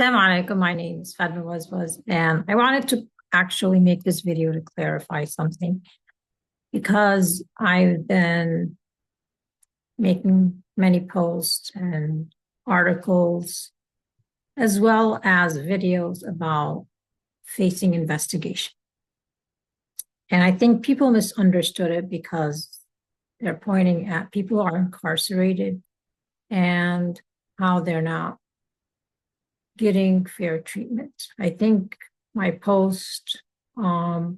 Assalamu alaikum. My name is Fadwa Wazwaz, and I wanted to actually make this video to clarify something because I've been making many posts and articles as well as videos about facing investigation. And I think people misunderstood it because they're pointing at people who are incarcerated and how they're not getting fair treatment. I think my post or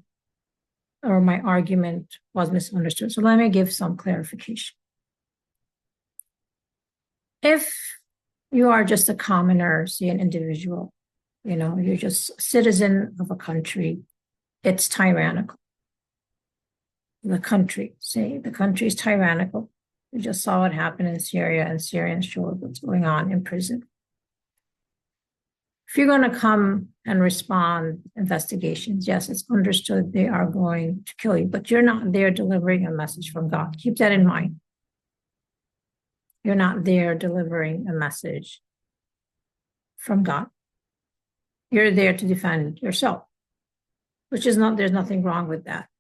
my argument was misunderstood. So let me give some clarification. If you are just a commoner, say an individual, you're just a citizen of a country, it's tyrannical. The country is tyrannical. We just saw what happened in Syria, and Syrians showed what's going on in prison. If you're going to come and respond investigations, yes, it's understood they are going to kill you, but you're not there delivering a message from God. Keep that in mind. You're not there delivering a message from God. You're there to defend yourself, there's nothing wrong with that.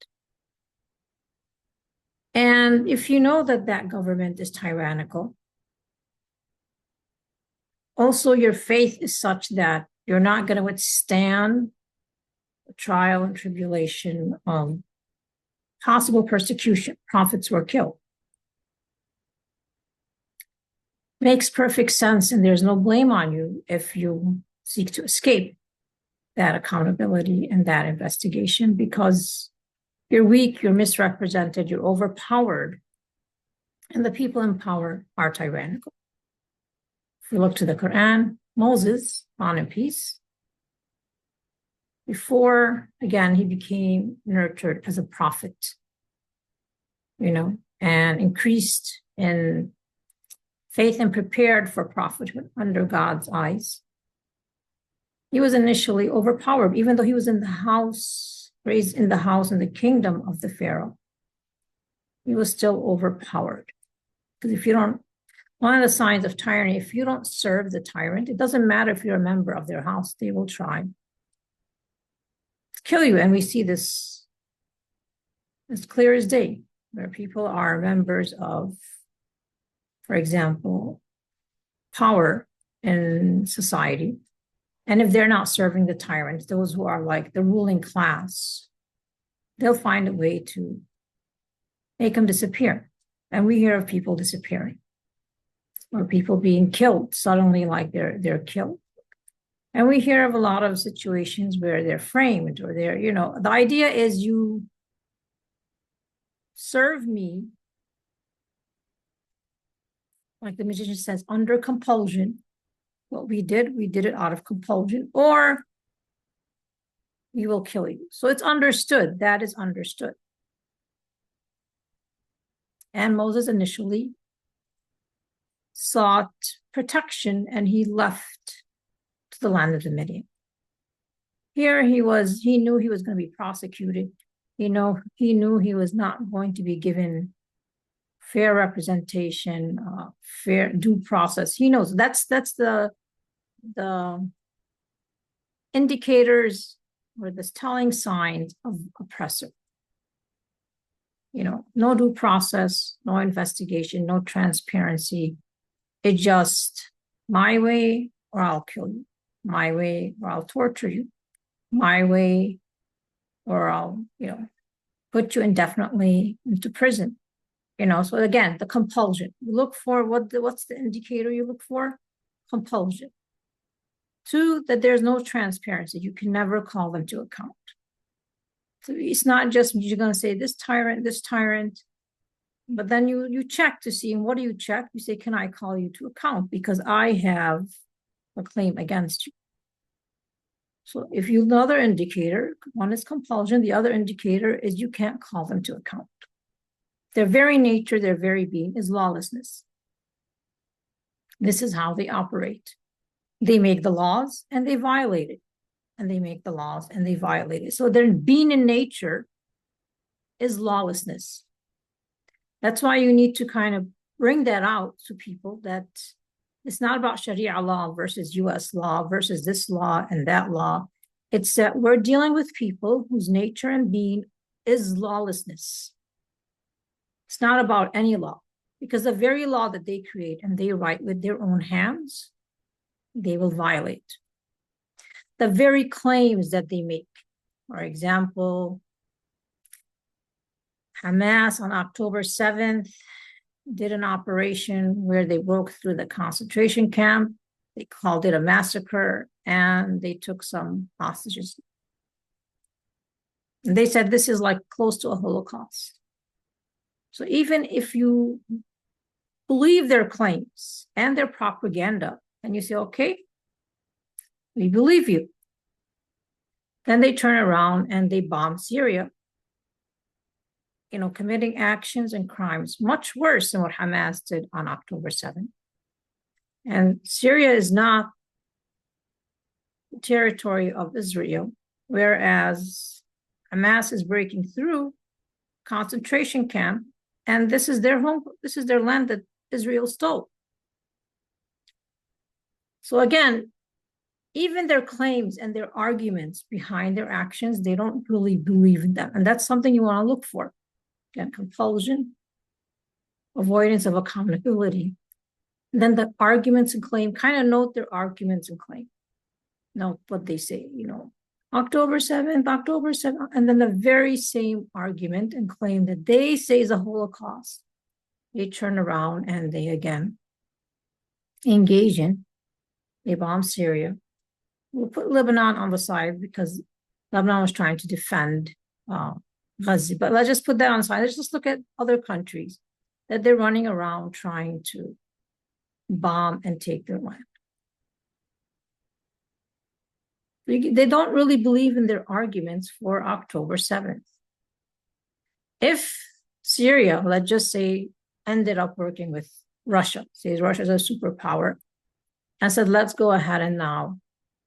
And if you know that that government is tyrannical, also your faith is such that you're not going to withstand the trial and tribulation of possible persecution. Prophets were killed. Makes perfect sense, and there's no blame on you if you seek to escape that accountability and that investigation because you're weak, you're misrepresented, you're overpowered, and the people in power are tyrannical. If we look to the Quran, Moses, on in peace, before, again, he became nurtured as a prophet, and increased in faith and prepared for prophethood under God's eyes. He was initially overpowered, even though he was in the house, raised in the house in the kingdom of the Pharaoh. He was still overpowered. Because one of the signs of tyranny, if you don't serve the tyrant, it doesn't matter if you're a member of their house, they will try to kill you. And we see this as clear as day, where people are members of, for example, power in society. And if they're not serving the tyrant, those who are like the ruling class, they'll find a way to make them disappear. And we hear of people disappearing or people being killed suddenly, like they're killed. And we hear of a lot of situations where they're framed or the idea is you serve me, like the magician says, under compulsion. What we did it out of compulsion, or we will kill you. So it's understood. That is understood. And Moses initially sought protection, and he left to the land of the Midian. Here he knew he was going to be prosecuted. He knew he was not going to be given fair representation, fair due process. He knows that's the indicators or the telling signs of oppressor. No due process, no investigation, no transparency. It's just my way or I'll kill you, my way or I'll torture you, my way or I'll, put you indefinitely into prison. So again, the compulsion. You look for what's the indicator you look for? Compulsion. Two, that there's no transparency. You can never call them to account. So it's not just you're going to say this tyrant, but then you check to see, and what do you check? You say, can I call you to account because I have a claim against you? So if another indicator, one is compulsion, the other indicator is you can't call them to account. Their very nature, their very being is lawlessness. This is how they operate. They make the laws and they violate it. And they make the laws and they violate it. So their being in nature is lawlessness. That's why you need to kind of bring that out to people, that It's not about Sharia law versus US law versus this law and that law. It's that we're dealing with people whose nature and being is lawlessness. It's not about any law, because the very law that they create and they write with their own hands, they will violate. The very claims that they make, for example, Hamas on October 7th did an operation where they broke through the concentration camp. They called it a massacre, and they took some hostages. And they said this is like close to a Holocaust. So even if you believe their claims and their propaganda, and you say, okay, we believe you, then they turn around and they bomb Syria, committing actions and crimes much worse than what Hamas did on October 7th. And Syria is not the territory of Israel, whereas Hamas is breaking through concentration camp, and this is their home, this is their land that Israel stole. So again, even their claims and their arguments behind their actions, they don't really believe in them. And that's something you want to look for. Again, compulsion, avoidance of accountability. And then the arguments and claim, kind of note their arguments and claim. Note what they say, October 7th, and then the very same argument and claim that they say is a Holocaust, they turn around and they again engage in, they bomb Syria. We'll put Lebanon on the side because Lebanon was trying to defend Gaza, but let's just put that on the side. Let's just look at other countries that they're running around trying to bomb and take their land. They don't really believe in their arguments for October 7th. If Syria, let's just say, ended up working with Russia, says Russia is a superpower, and said, let's go ahead and now,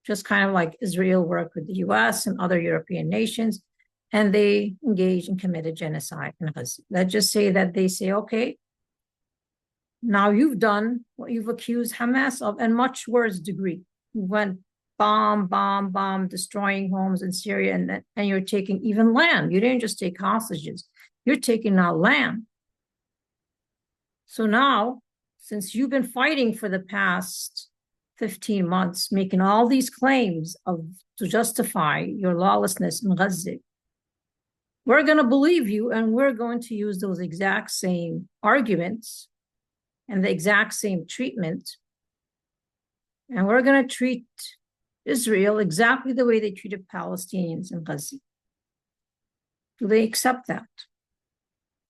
just kind of like Israel worked with the US and other European nations, and they engaged and committed genocide in Gaza. Let's just say that they say, okay, now you've done what you've accused Hamas of, and much worse degree. You went bomb, destroying homes in Syria, and you're taking even land. You didn't just take hostages. You're taking now land. So now, since you've been fighting for the past 15 months, making all these claims to justify your lawlessness in Gaza, we're going to believe you, and we're going to use those exact same arguments and the exact same treatment, and we're going to treat Israel exactly the way they treated Palestinians in Gaza. Do they accept that?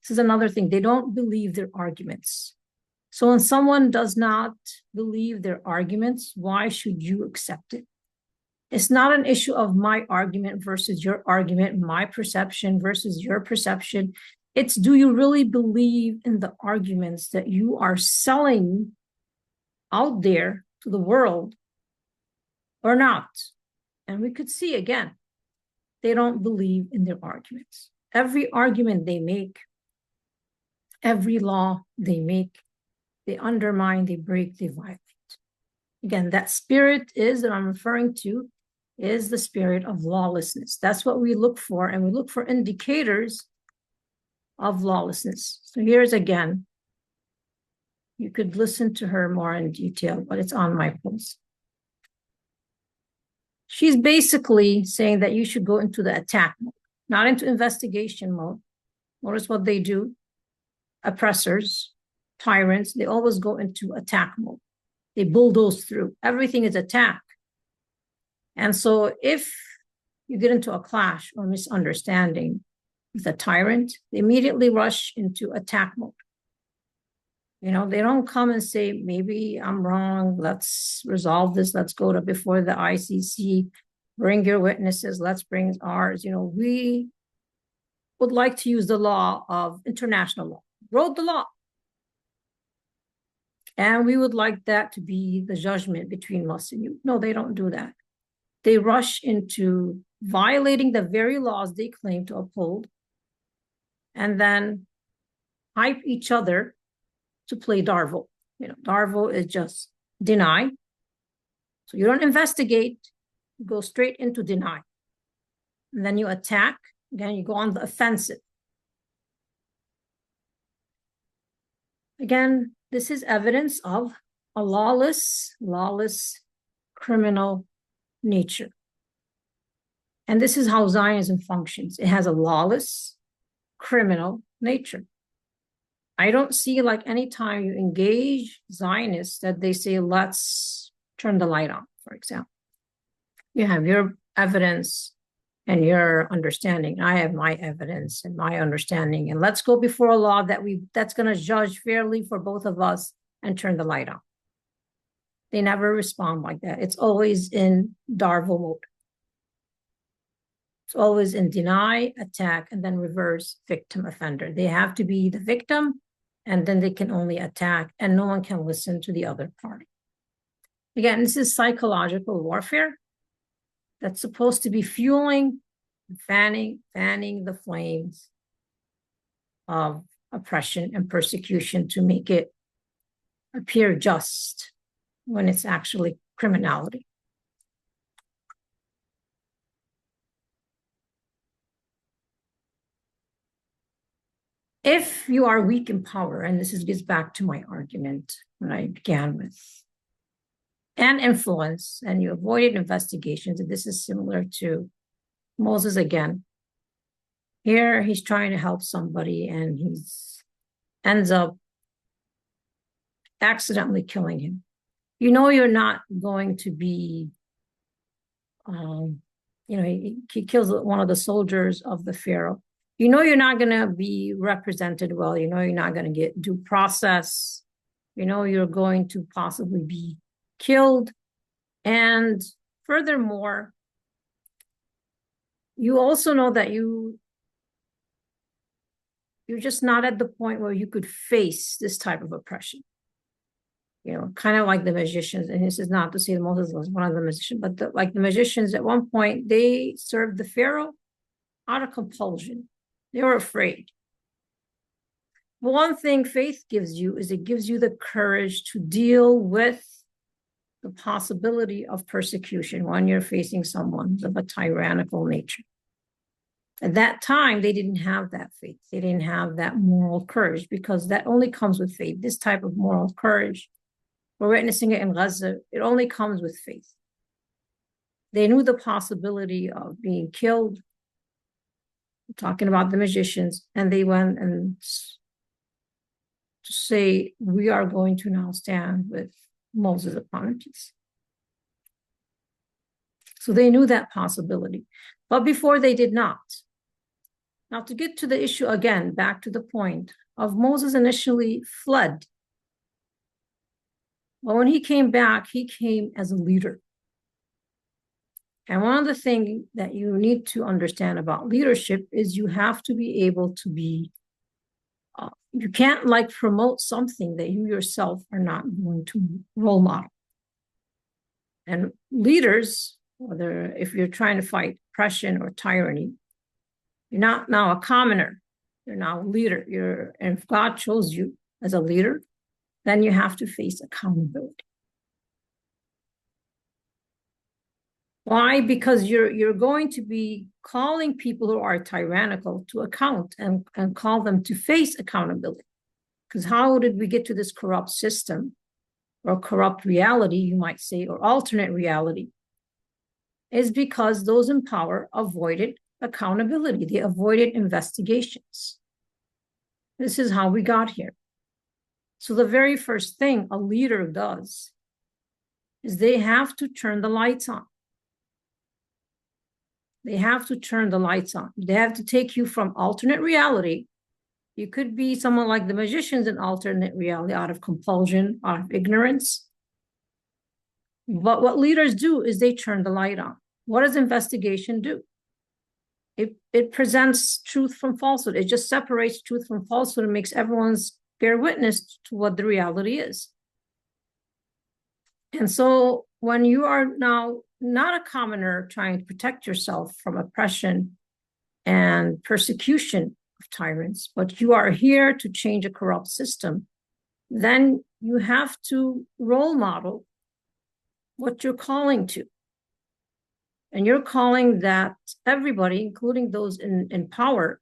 This is another thing. They don't believe their arguments. So when someone does not believe their arguments, why should you accept it? It's not an issue of my argument versus your argument, my perception versus your perception. It's, do you really believe in the arguments that you are selling out there to the world or not? And we could see again, they don't believe in their arguments. Every argument they make, every law they make, they undermine, they break, they violate. Again, that spirit that I'm referring to is the spirit of lawlessness. That's what we look for, and we look for indicators of lawlessness. So here's again, you could listen to her more in detail, but it's on my post. She's basically saying that you should go into the attack mode, not into investigation mode. Notice what they do. Oppressors, tyrants, they always go into attack mode. They bulldoze through. Everything is attack. And so if you get into a clash or misunderstanding with a tyrant, they immediately rush into attack mode. They don't come and say, maybe I'm wrong, let's resolve this, let's go to before the ICC, bring your witnesses, let's bring ours. We would like to use the law of international law, wrote the law. And we would like that to be the judgment between us and you. No, they don't do that. They rush into violating the very laws they claim to uphold, and then hype each other to play Darvo. Darvo is just deny. So you don't investigate, you go straight into deny. And then you attack, again, you go on the offensive. Again, this is evidence of a lawless criminal nature. And this is how Zionism functions. It has a lawless criminal nature. I don't see like any time you engage Zionists that they say, let's turn the light on, for example. You have your evidence and your understanding. I have my evidence and my understanding. And let's go before a law that's going to judge fairly for both of us and turn the light on. They never respond like that. It's always in Darvo mode. It's always in deny, attack, and then reverse victim offender. They have to be the victim, and then they can only attack, and no one can listen to the other party. Again, this is psychological warfare that's supposed to be fueling, fanning the flames of oppression and persecution to make it appear just when it's actually criminality. If you are weak in power, and this gets back to my argument that I began with, and influence, and you avoided investigations, and this is similar to Moses again. Here, he's trying to help somebody, and he ends up accidentally killing him. You know you're not going to be, he kills one of the soldiers of the Pharaoh. You know you're not going to be represented well. You know you're not going to get due process. You know you're going to possibly be killed. And furthermore, you also know that you're just not at the point where you could face this type of oppression. You know, kind of like the magicians, and this is not to say that Moses was one of the magicians, but like the magicians at one point, they served the Pharaoh out of compulsion. They were afraid. But one thing faith gives you is it gives you the courage to deal with the possibility of persecution when you're facing someone of a tyrannical nature. At that time, they didn't have that faith. They didn't have that moral courage, because that only comes with faith. This type of moral courage, we're witnessing it in Gaza, it only comes with faith. They knew the possibility of being killed. Talking about the magicians, and they went and to say, we are going to now stand with Moses upon peace. So they knew that possibility, but before they did not. Now to get to the issue again, back to the point of Moses initially fled. Well, when he came back, he came as a leader. And one of the things that you need to understand about leadership is you have to be able to be, you can't like promote something that you yourself are not going to role model. And leaders, whether if you're trying to fight oppression or tyranny, you're not now a commoner, you're now a leader. And if God chose you as a leader, then you have to face accountability. Why? Because you're going to be calling people who are tyrannical to account and call them to face accountability. Because how did we get to this corrupt system or corrupt reality, you might say, or alternate reality? Is because those in power avoided accountability. They avoided investigations. This is how we got here. So the very first thing a leader does is they have to turn the lights on. They have to turn the lights on. They have to take you from alternate reality. You could be someone like the magicians in alternate reality out of compulsion, out of ignorance. But what leaders do is they turn the light on. What does investigation do? It presents truth from falsehood. It just separates truth from falsehood and makes everyone's bear witness to what the reality is. And so when you are now not a commoner trying to protect yourself from oppression and persecution of tyrants, but you are here to change a corrupt system, then you have to role model what you're calling to. And you're calling that everybody, including those in power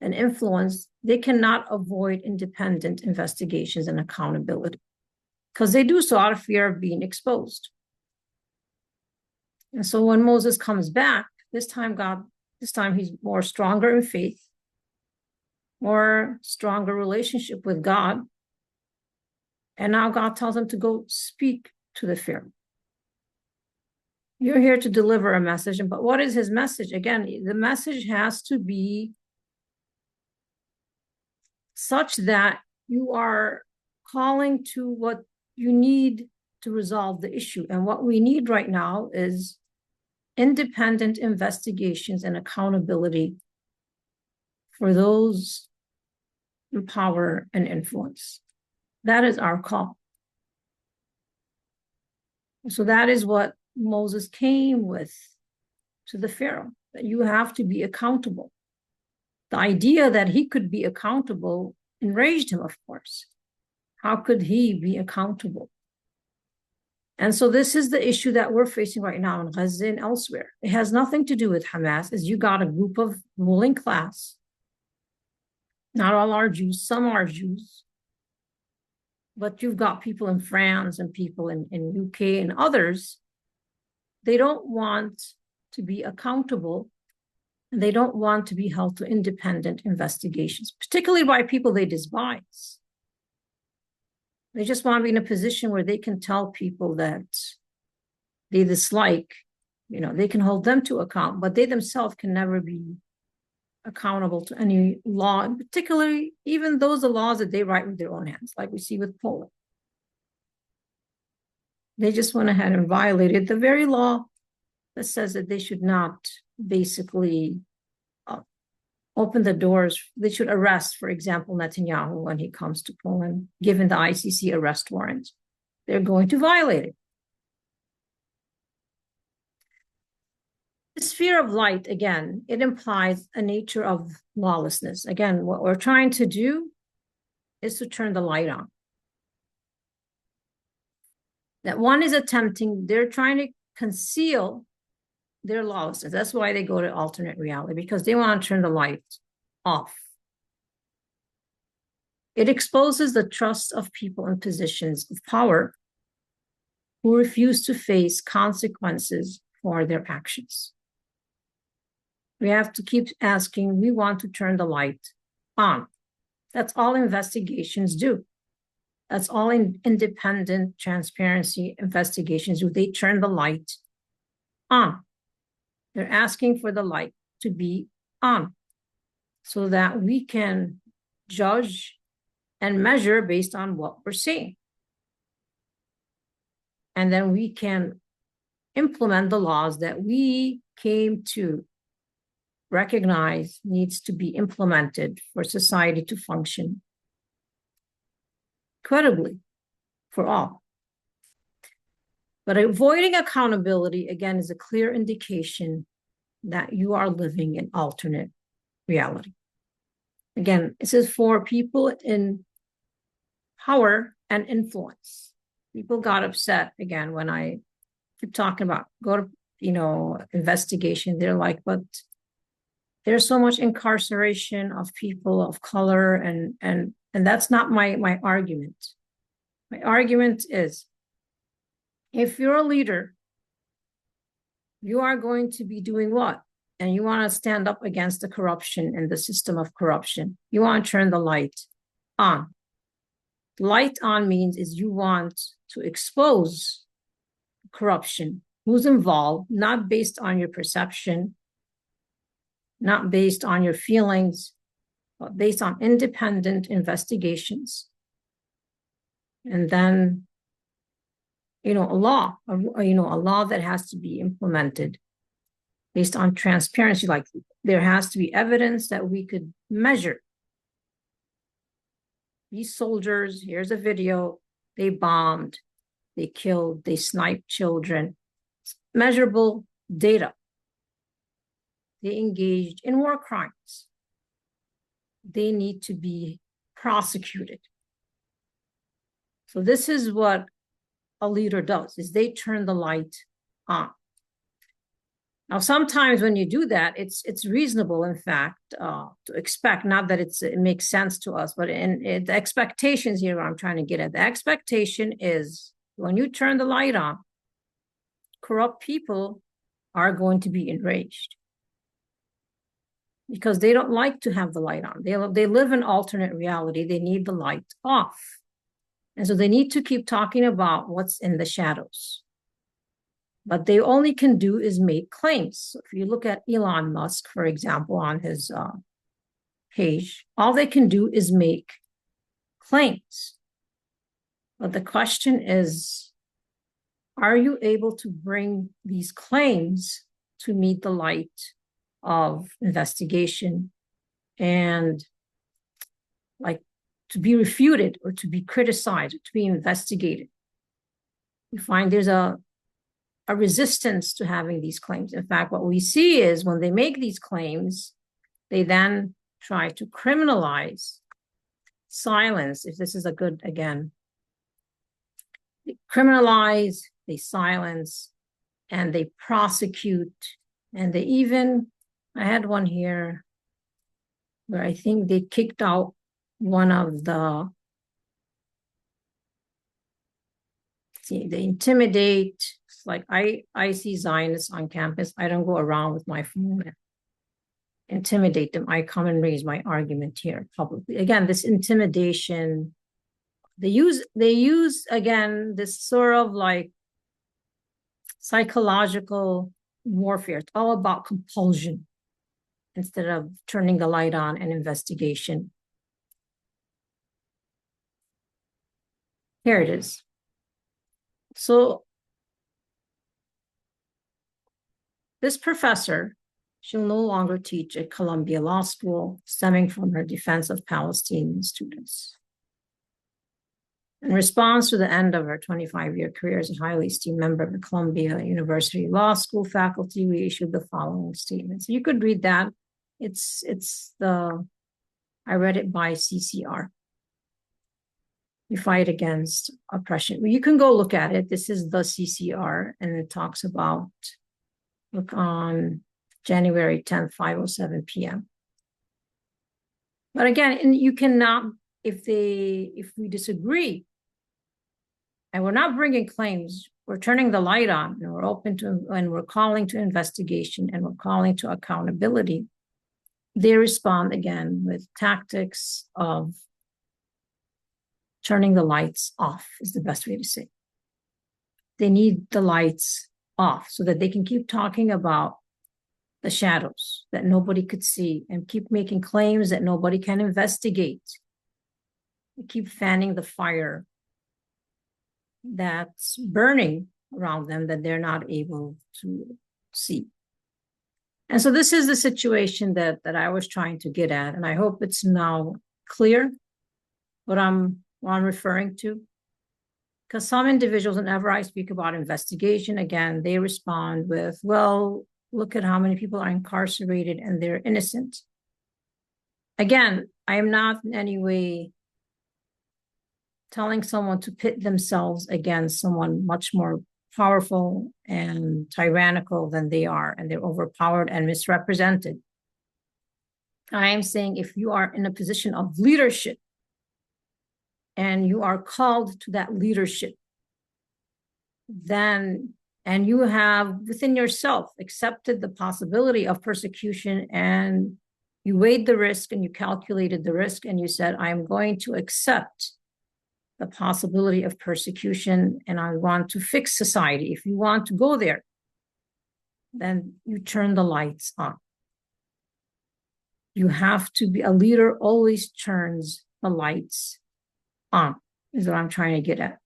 and influence, they cannot avoid independent investigations and accountability because they do so out of fear of being exposed. And so when Moses comes back, this time he's more stronger in faith, more stronger relationship with God. And now God tells him to go speak to the Pharaoh. You're here to deliver a message, but what is his message? Again, the message has to be such that you are calling to what you need to resolve the issue. And what we need right now is independent investigations and accountability for those in power and influence. That is our call. So that is what Moses came with to the Pharaoh, that you have to be accountable. The idea that he could be accountable enraged him, of course. How could he be accountable? And so this is the issue that we're facing right now in Gaza and elsewhere. It has nothing to do with Hamas, as you got a group of ruling class. Not all are Jews, some are Jews. But you've got people in France and people in UK and others. They don't want to be accountable. And they don't want to be held to independent investigations, particularly by people they despise. They just want to be in a position where they can tell people that they dislike, they can hold them to account, but they themselves can never be accountable to any law, and particularly even those the laws that they write with their own hands, like we see with Poland. They just went ahead and violated the very law that says that they should not basically open the doors. They should arrest, for example, Netanyahu when he comes to Poland, given the ICC arrest warrant. They're going to violate it. The sphere of light, again, it implies a nature of lawlessness. Again, what we're trying to do is to turn the light on. That one is they're trying to conceal their lawlessness. That's why they go to alternate reality, because they want to turn the light off. It exposes the trust of people in positions of power who refuse to face consequences for their actions. We have to keep asking, we want to turn the light on. That's all investigations do. That's all independent transparency investigations do. They turn the light on. They're asking for the light to be on so that we can judge and measure based on what we're seeing. And then we can implement the laws that we came to recognize needs to be implemented for society to function credibly for all. But avoiding accountability, again, is a clear indication that you are living in alternate reality. Again, this is for people in power and influence. People got upset, again, when I keep talking about investigation. They're like, but there's so much incarceration of people of color, and that's not my argument. My argument is, if you're a leader, you are going to be doing what? And you want to stand up against the corruption and the system of corruption. You want to turn the light on. Light on means is you want to expose corruption, who's involved, not based on your perception, not based on your feelings, but based on independent investigations. And then a law that has to be implemented based on transparency. Like, there has to be evidence that we could measure. These soldiers, here's a video, they bombed, they killed, they sniped children. Measurable data. They engaged in war crimes. They need to be prosecuted. So this is what a leader does, is they turn the light on. Now, sometimes when you do that, it's reasonable, in fact, to expect, not that it makes sense to us, but the expectations here, what I'm trying to get at, the expectation is when you turn the light on, corrupt people are going to be enraged because they don't like to have the light on. They live in alternate reality. They need the light off. And so they need to keep talking about what's in the shadows. But they only can do is make claims. So if you look at Elon Musk, for example, on his page, all they can do is make claims. But the question is, are you able to bring these claims to meet the light of investigation and like to be refuted or to be criticized, or to be investigated? You find there's a resistance to having these claims. In fact, what we see is when they make these claims, they then try to criminalize silence. If this is a good, again, they criminalize, they silence, and they prosecute, and they even, I had one here where I think they kicked out one of the, they intimidate. It's like I see Zionists on campus. I don't go around with my phone and intimidate them. I come and raise my argument here publicly. Again, this intimidation, they use again this sort of like psychological warfare. It's all about compulsion instead of turning the light on and investigation. Here it is. So this professor, she'll no longer teach at Columbia Law School, stemming from her defense of Palestinian students. In response to the end of her 25-year career as a highly esteemed member of the Columbia University Law School faculty, we issued the following statement. So you could read that. I read it by CCR. We fight against oppression. Well, you can go look at it. This is the CCR, and it talks about, look on January 10th, 5:07 p.m. But again, and you cannot, if we disagree, and we're not bringing claims, we're turning the light on, and we're open to, and we're calling to investigation, and we're calling to accountability, they respond again with tactics of turning the lights off, is the best way to say it. They need the lights off so that they can keep talking about the shadows that nobody could see and keep making claims that nobody can investigate. They keep fanning the fire that's burning around them that they're not able to see. And so this is the situation that I was trying to get at, and I hope it's now clear what I'm referring to. Because some individuals, whenever I speak about investigation, again, they respond with, well, look at how many people are incarcerated and they're innocent. Again, I am not in any way telling someone to pit themselves against someone much more powerful and tyrannical than they are, and they're overpowered and misrepresented. I am saying if you are in a position of leadership and you are called to that leadership, then, and you have within yourself accepted the possibility of persecution, and you weighed the risk and you calculated the risk and you said, I'm going to accept the possibility of persecution and I want to fix society. If you want to go there, then you turn the lights on. You have to be, a leader always turns the lights on, is what I'm trying to get at.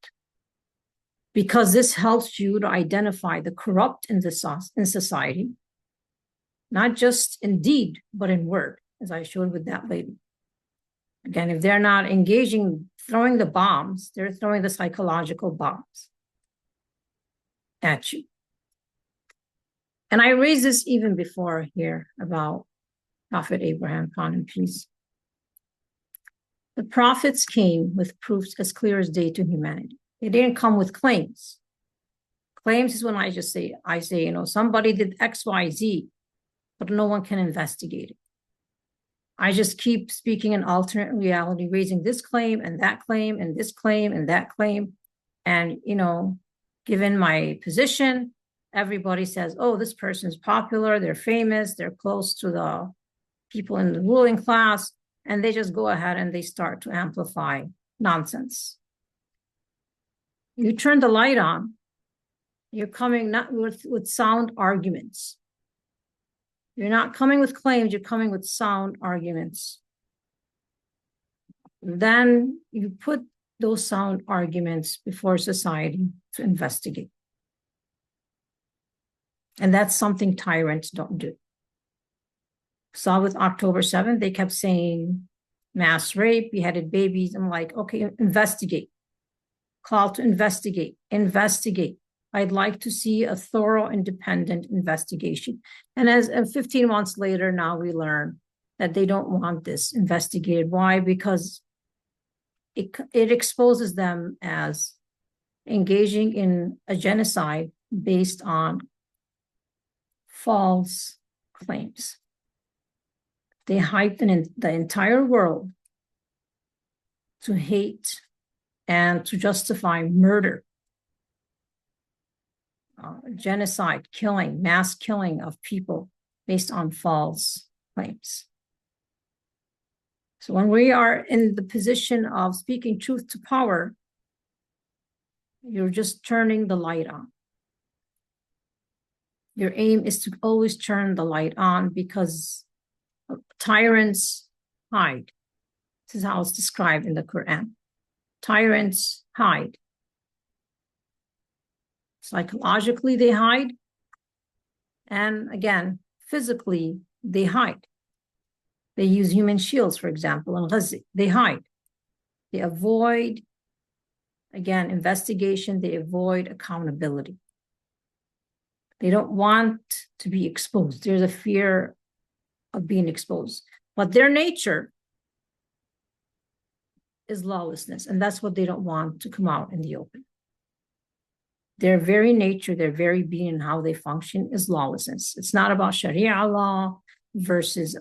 Because this helps you to identify the corrupt in society, not just in deed, but in word, as I showed with that lady. Again, if they're not engaging, throwing the bombs, they're throwing the psychological bombs at you. And I raised this even before here about Prophet Abraham, upon him peace. The prophets came with proofs as clear as day to humanity. They didn't come with claims. Claims is when I say, somebody did X, Y, Z, but no one can investigate it. I just keep speaking an alternate reality, raising this claim and that claim and this claim and that claim. And, given my position, everybody says, oh, this person's popular, they're famous, they're close to the people in the ruling class, and they just go ahead and they start to amplify nonsense. You turn the light on, you're coming not with sound arguments. You're not coming with claims, you're coming with sound arguments. Then you put those sound arguments before society to investigate. And that's something tyrants don't do. Saw with October 7th, they kept saying mass rape, beheaded babies. I'm like, okay, investigate. Call to investigate. Investigate. I'd like to see a thorough, independent investigation. And as 15 months later, now we learn that they don't want this investigated. Why? Because it exposes them as engaging in a genocide based on false claims. They hyped the entire world to hate and to justify murder, genocide, killing, mass killing of people based on false claims. So when we are in the position of speaking truth to power, you're just turning the light on. Your aim is to always turn the light on because tyrants hide. This is how it's described in the Quran. Tyrants hide. Psychologically, they hide. And again, physically, they hide. They use human shields, for example, in Gaza. They hide. They avoid, again, investigation. They avoid accountability. They don't want to be exposed. There's a fear of being exposed. But their nature is lawlessness, and that's what they don't want to come out in the open. Their very nature, their very being, and how they function is lawlessness. It's not about Sharia law versus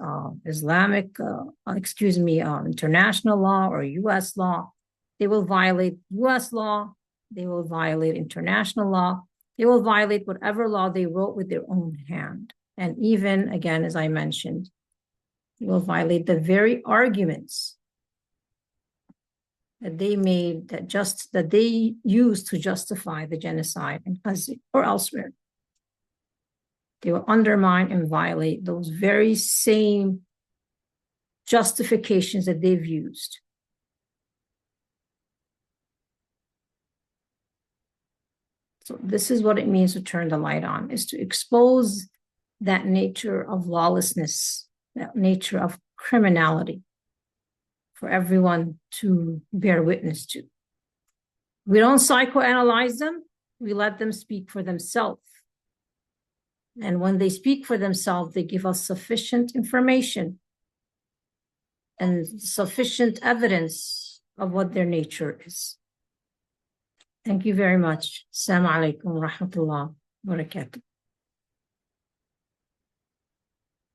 international law or U.S. law. They will violate U.S. law. They will violate international law. They will violate whatever law they wrote with their own hand. And even, again, as I mentioned, they will violate the very arguments that they made, that they used to justify the genocide in Gaza or elsewhere. They will undermine and violate those very same justifications that they've used. So this is what it means to turn the light on, is to expose that nature of lawlessness, that nature of criminality for everyone to bear witness to. We don't psychoanalyze them. We let them speak for themselves. And when they speak for themselves, they give us sufficient information and sufficient evidence of what their nature is. Thank you very much. Assalamu alaikum wa rahmatullah wa barakatuh.